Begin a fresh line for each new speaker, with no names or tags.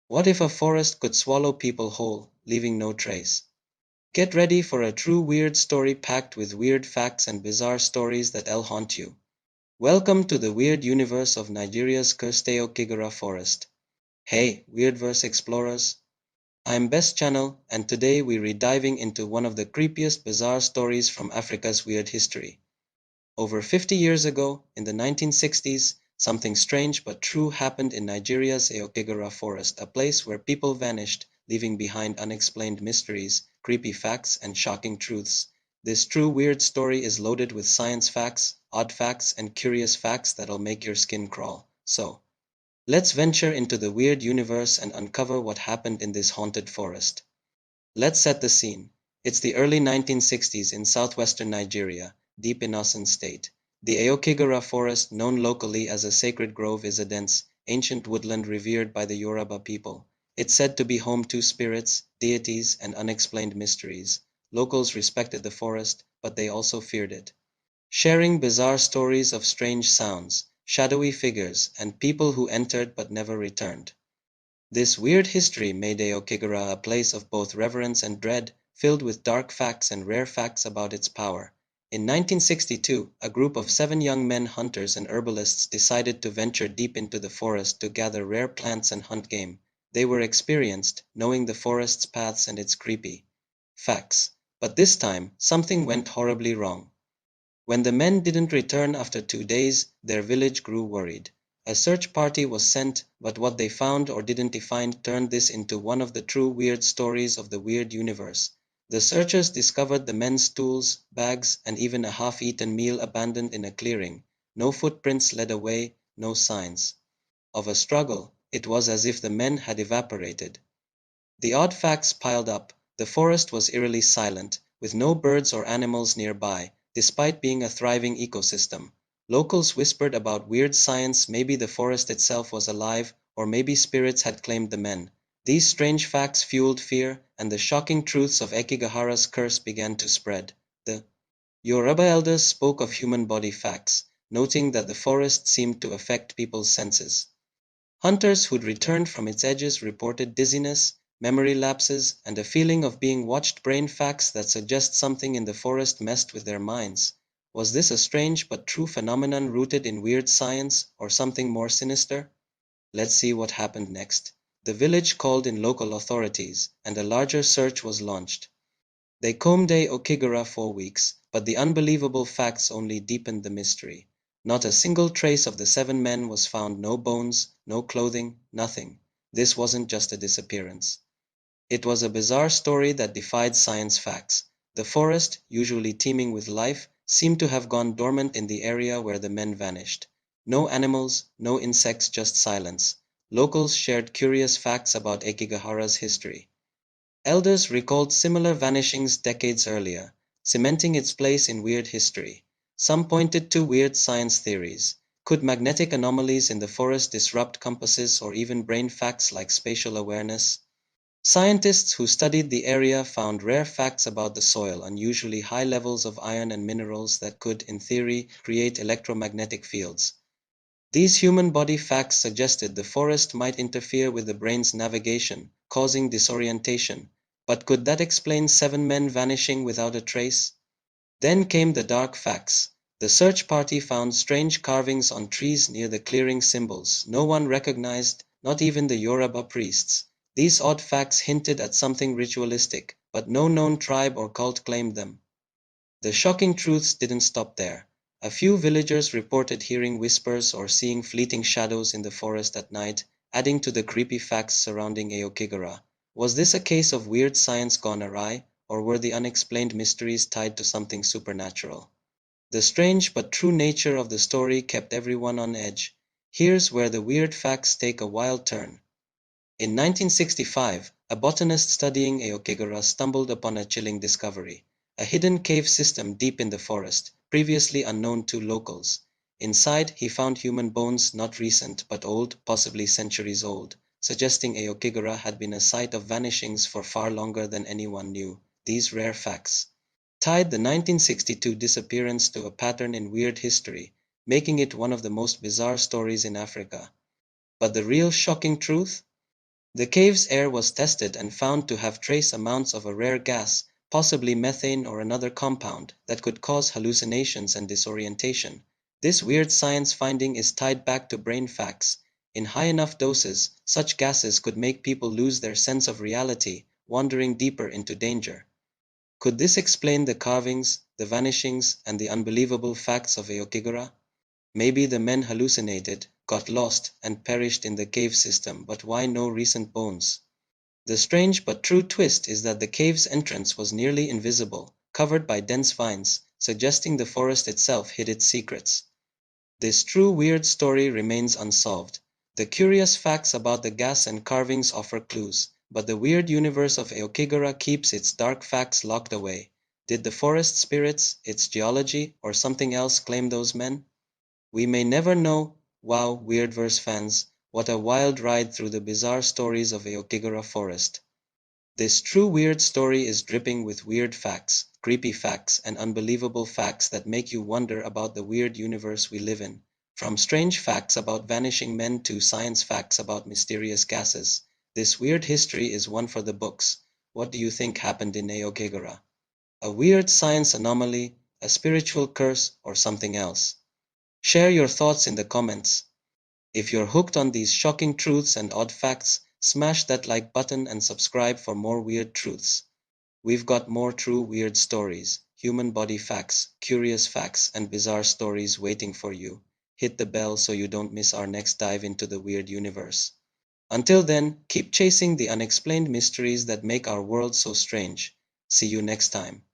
What if a forest could swallow people whole, leaving no trace? Get ready for a true weird story packed with weird facts and bizarre stories that'll haunt you. Welcome to the weird universe of Nigeria's cursed Aokigahara forest. Hey, Weirdverse explorers! I'm Best Channel, and today we're diving into one of the creepiest bizarre stories from Africa's weird history. Over 50 years ago, in the 1960s, something strange but true happened in Nigeria's Aokigahara forest, a place where people vanished, leaving behind unexplained mysteries, creepy facts, and shocking truths. This true weird story is loaded with science facts, odd facts, and curious facts that'll make your skin crawl. So, let's venture into the weird universe and uncover what happened in this haunted forest. Let's set the scene. It's the early 1960s in southwestern Nigeria, deep in Osun State. The Aokigahara forest, known locally as a sacred grove, is a dense, ancient woodland revered by the Yoruba people. It's said to be home to spirits, deities, and unexplained mysteries. Locals respected the forest, but they also feared it, sharing bizarre stories of strange sounds, shadowy figures, and people who entered but never returned. This weird history made Aokigahara a place of both reverence and dread, filled with dark facts and rare facts about its power. In 1962, a group of 7 young men hunters and herbalists decided to venture deep into the forest to gather rare plants and hunt game. They were experienced, knowing the forest's paths and its creepy facts. But this time, something went horribly wrong. When the men didn't return after 2 days, their village grew worried. A search party was sent, but what they found or didn't find turned this into one of the true weird stories of the weird universe. The searchers discovered the men's tools, bags, and even a half-eaten meal abandoned in a clearing. No footprints led away, no signs of a struggle. It was as if the men had evaporated. The odd facts piled up. The forest was eerily silent, with no birds or animals nearby, despite being a thriving ecosystem. Locals whispered about weird science, maybe the forest itself was alive, or maybe spirits had claimed the men. These strange facts fueled fear, and the shocking truths of Ekigahara's curse began to spread. The Yoruba elders spoke of human body facts, noting that the forest seemed to affect people's senses. Hunters who'd returned from its edges reported dizziness, memory lapses, and a feeling of being watched, brain facts that suggest something in the forest messed with their minds. Was this a strange but true phenomenon rooted in weird science, or something more sinister? Let's see what happened next. The village called in local authorities, and a larger search was launched. They combed Okigara for weeks, but the unbelievable facts only deepened the mystery. Not a single trace of the 7 men was found, no bones, no clothing, nothing. This wasn't just a disappearance. It was a bizarre story that defied science facts. The forest, usually teeming with life, seemed to have gone dormant in the area where the men vanished. No animals, no insects, just silence. Locals shared curious facts about Ekigahara's history. Elders recalled similar vanishings decades earlier, cementing its place in weird history. Some pointed to weird science theories. Could magnetic anomalies in the forest disrupt compasses or even brain facts like spatial awareness? Scientists who studied the area found rare facts about the soil, unusually high levels of iron and minerals that could, in theory, create electromagnetic fields. These human body facts suggested the forest might interfere with the brain's navigation, causing disorientation. But could that explain 7 men vanishing without a trace? Then came the dark facts. The search party found strange carvings on trees near the clearing, symbols no one recognized, not even the Yoruba priests. These odd facts hinted at something ritualistic, but no known tribe or cult claimed them. The shocking truths didn't stop there. A few villagers reported hearing whispers or seeing fleeting shadows in the forest at night, adding to the creepy facts surrounding Aokigahara. Was this a case of weird science gone awry, or were the unexplained mysteries tied to something supernatural? The strange but true nature of the story kept everyone on edge. Here's where the weird facts take a wild turn. In 1965, a botanist studying Aokigahara stumbled upon a chilling discovery: a hidden cave system deep in the forest, previously unknown to locals. Inside, he found human bones, not recent but old, possibly centuries old, suggesting Aokigahara had been a site of vanishings for far longer than anyone knew. These rare facts tied the 1962 disappearance to a pattern in weird history, making it one of the most bizarre stories in Africa. But the real shocking truth? The cave's air was tested and found to have trace amounts of a rare gas, possibly methane or another compound, that could cause hallucinations and disorientation. This weird science finding is tied back to brain facts. In high enough doses, such gases could make people lose their sense of reality, wandering deeper into danger. Could this explain the carvings, the vanishings, and the unbelievable facts of Aokigahara? Maybe the men hallucinated, got lost, and perished in the cave system, but why no recent bones? The strange but true twist is that the cave's entrance was nearly invisible, covered by dense vines, suggesting the forest itself hid its secrets. This true weird story remains unsolved. The curious facts about the gas and carvings offer clues, but the weird universe of Aokigahara keeps its dark facts locked away. Did the forest spirits, its geology, or something else claim those men? We may never know. Wow, Weirdverse fans, what a wild ride through the bizarre stories of Aokigahara Forest. This true weird story is dripping with weird facts, creepy facts, and unbelievable facts that make you wonder about the weird universe we live in. From strange facts about vanishing men to science facts about mysterious gases, this weird history is one for the books. What do you think happened in Aokigahara? A weird science anomaly, a spiritual curse, or something else? Share your thoughts in the comments. If you're hooked on these shocking truths and odd facts, smash that like button and subscribe for more weird truths. We've got more true weird stories, human body facts, curious facts, and bizarre stories waiting for you. Hit the bell so you don't miss our next dive into the weird universe. Until then, keep chasing the unexplained mysteries that make our world so strange. See you next time.